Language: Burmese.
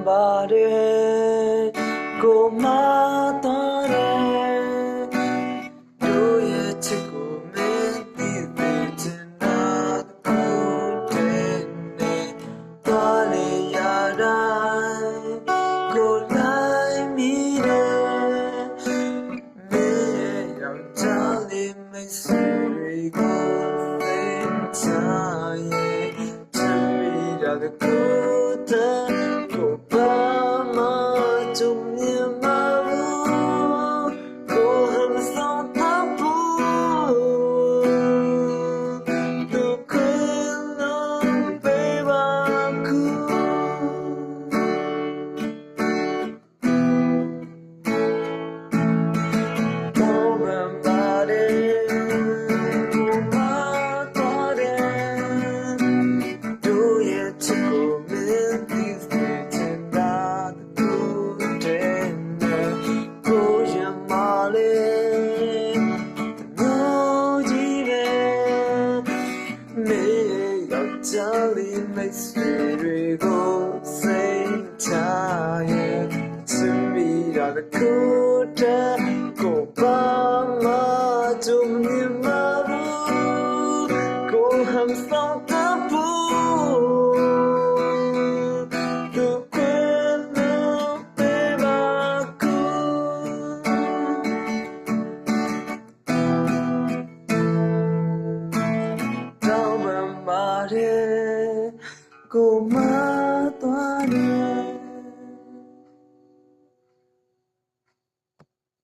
ပါတယ်ကိုမတော်တယ်တို့ရဲ့ချစ်ကိုမင်းသိသိချင်တာကိုတည်းနဲ့တော်လေရတိုင်းကိုလိုက်မိတယ်မင်းရဲ့ယောက်ျားလေးမိတ်ဆွေတွေကိုသိချင်ရဲ့ချစ်မိတာကိုတည်းကိုပါမကြုံမြင်မှာကိုဟမ်ဆောင်တာဘူးသူကလုံးပေးပါကူတော့မပါတယ်ကိုမတော်တယ်တို့ရဲ့ချစ်ကိုမင်းသိစေချင်တာကိုတည်းနဲ့ကိုရမလေးတို့ကြီးပဲမင်းယောက်ျားလေးမိတ်ဆွေတွေကိုစိတ်ချရဲ့ချစ်မိတာကိုတည်းကိုပါမကြုံမြင်